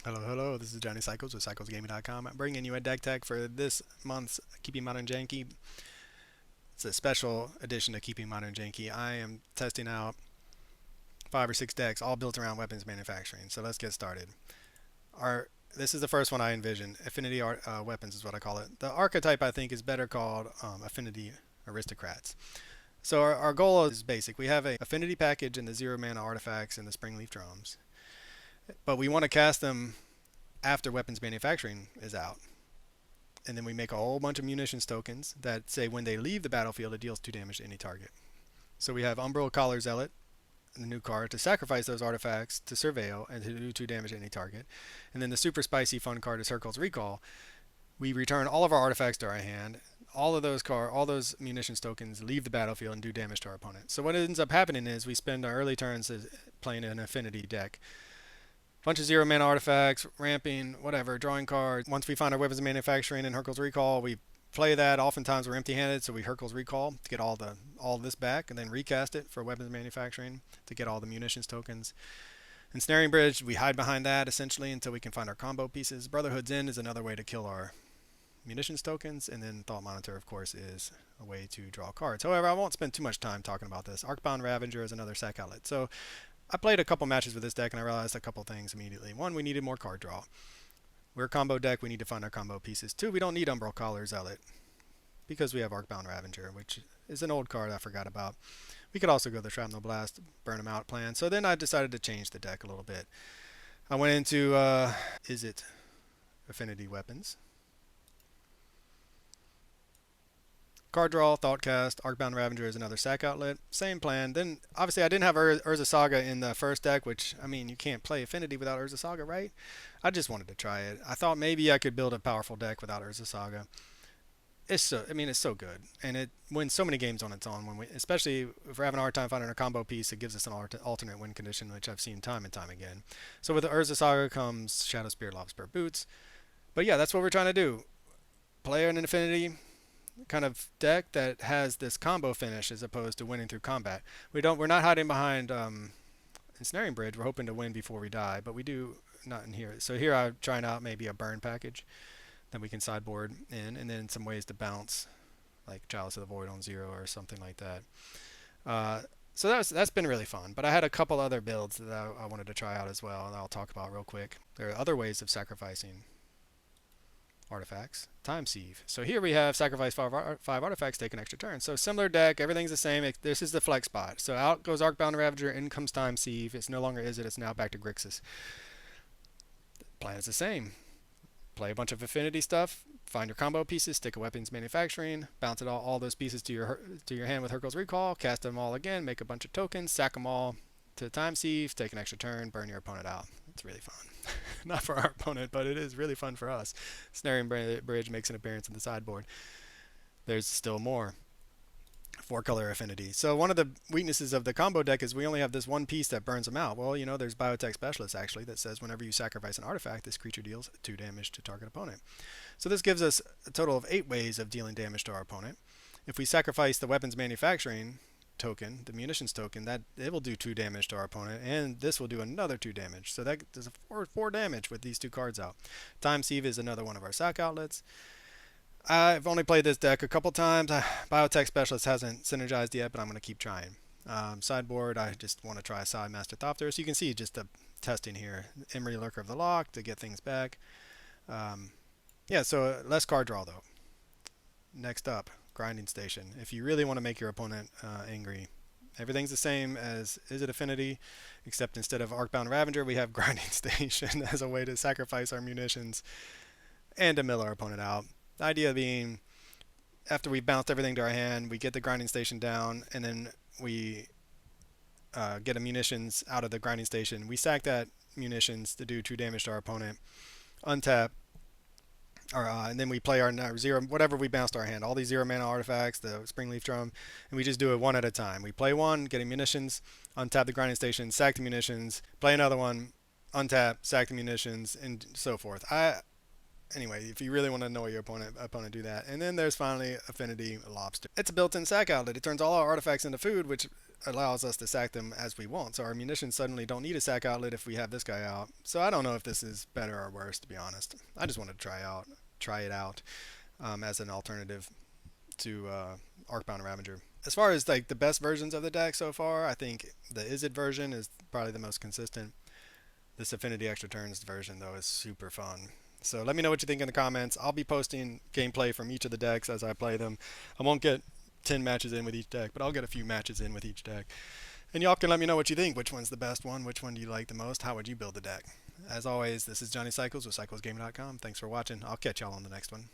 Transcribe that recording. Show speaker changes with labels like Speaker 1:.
Speaker 1: Hello, this is Johnny Cycles with CyclesGaming.com. I'm bringing you a deck tech for this month's Keeping Modern Janky. It's a special edition of Keeping Modern Janky. I am testing out 5 or 6 decks, all built around weapons manufacturing. So let's get started. Our This is the first one I envisioned. Affinity Weapons is what I call it. The archetype I think is better called Affinity Aristocrats. So our goal is basic. We have a affinity package in the 0 mana artifacts and the Springleaf Drums, but we want to cast them after weapons manufacturing is out. And then we make a whole bunch of munitions tokens that say when they leave the battlefield, it deals 2 damage to any target. So we have Umbral Collar Zealot, the new card, to sacrifice those artifacts to Surveil and to do 2 damage to any target. And then the super spicy fun card is Hercule's Recall. We return all of our artifacts to our hand. All those munitions tokens leave the battlefield and do damage to our opponent. So what ends up happening is we spend our early turns playing an affinity deck, bunch of 0 mana artifacts, ramping, whatever, drawing cards. Once we find our weapons manufacturing and Hercule's Recall, we play that. Oftentimes we're empty-handed, so we Hercule's Recall to get all this back, and then recast it for weapons manufacturing to get all the munitions tokens. Ensnaring Bridge, we hide behind that essentially until we can find our combo pieces. Brotherhood's End is another way to kill our munitions tokens, and then Thought Monitor, of course, is a way to draw cards. However, I won't spend too much time talking about this. Arcbound Ravager is another sack outlet. So I played a couple matches with this deck and I realized a couple things immediately. One, we needed more card draw. We're a combo deck, we need to find our combo pieces. Two, we don't need Umbral Collar Zealot because we have Arcbound Ravager, which is an old card I forgot about. We could also go the Shrapnel Blast, burn them out plan. So then I decided to change the deck a little bit. I went into Is it Affinity Weapons? Card draw, Thoughtcast, Arcbound Ravager is another sack outlet. Same plan. Then, obviously, I didn't have Urza Saga in the first deck, which, I mean, you can't play Affinity without Urza Saga, right? I just wanted to try it. I thought maybe I could build a powerful deck without Urza Saga. It's so good, and it wins so many games on its own. Especially if we're having a hard time finding a combo piece, it gives us an alternate win condition, which I've seen time and time again. So with the Urza Saga comes Shadow Spear, Lava Spear, Boots. But yeah, that's what we're trying to do. Play an Infinity kind of deck that has this combo finish as opposed to winning through combat. We're not hiding behind Ensnaring Bridge. We're hoping to win before we die, but we do not in here. So here I'm trying out maybe a burn package that we can sideboard in, and then some ways to bounce, like Chalice of the Void on 0 or something like that. So that's been really fun. But I had a couple other builds that I wanted to try out as well, and I'll talk about real quick. There are other ways of sacrificing artifacts. Time Sieve. So here we have sacrifice 5 artifacts, take an extra turn. So similar deck, everything's the same. This is the flex spot. So out goes Arcbound Ravager, in comes Time Sieve. It's no longer Is It, it's now back to Grixis. Plan is the same. Play a bunch of affinity stuff, find your combo pieces, stick a weapons manufacturing, bounce all those pieces to your hand with Hercule's Recall, cast them all again, make a bunch of tokens, sack them all to Time Sieve, take an extra turn, burn your opponent out. It's really fun. Not for our opponent, but it is really fun for us. Snaring Bridge makes an appearance in the sideboard. There's still more. 4-color affinity. So one of the weaknesses of the combo deck is we only have this one piece that burns them out. Well, there's Biotech Specialist actually that says whenever you sacrifice an artifact, this creature deals 2 damage to target opponent. So this gives us a total of 8 ways of dealing damage to our opponent. If we sacrifice the weapons manufacturing token, the munitions token, that it will do 2 damage to our opponent, and this will do another 2 damage. So that does a 4 damage with these 2 cards out. Time Sieve is another one of our sack outlets. I've only played this deck a couple times. Biotech Specialist hasn't synergized yet, but I'm going to keep trying. Sideboard, I just want to try Side Master Thopter. So you can see just the testing here. Emery Lurker of the Lock to get things back. Yeah, so less card draw though. Next up, Grinding Station. If you really want to make your opponent angry, everything's the same as Is It Affinity, except instead of Arcbound Ravager, we have Grinding Station as a way to sacrifice our munitions and to mill our opponent out. The idea being, after we bounced everything to our hand, we get the Grinding Station down, and then we get a munitions out of the Grinding Station. We sack that munitions to do 2 damage to our opponent, untap, and then we play our 0, whatever we bounced our hand, all these 0 mana artifacts, the Springleaf Drum, and we just do it one at a time. We play one, getting munitions, untap the Grinding Station, sack the munitions, play another one, untap, sack the munitions, and so forth. Anyway, if you really want to know your opponent do that. And then there's finally Affinity Lobster. It's a built-in sack outlet. It turns all our artifacts into food, which allows us to sack them as we want. So our munitions suddenly don't need a sack outlet if we have this guy out. So I don't know if this is better or worse, to be honest. I just wanted to try it out as an alternative to Arcbound Ravager. As far as like the best versions of the deck so far, I think the Izzet version is probably the most consistent. This Affinity Extra Turns version though is super fun. So let me know what you think in the comments. I'll be posting gameplay from each of the decks as I play them. I won't get 10 matches in with each deck, but I'll get a few matches in with each deck. And y'all can let me know what you think. Which one's the best one? Which one do you like the most? How would you build the deck? As always, this is Johnny Cycles with CyclesGaming.com. Thanks for watching. I'll catch y'all on the next one.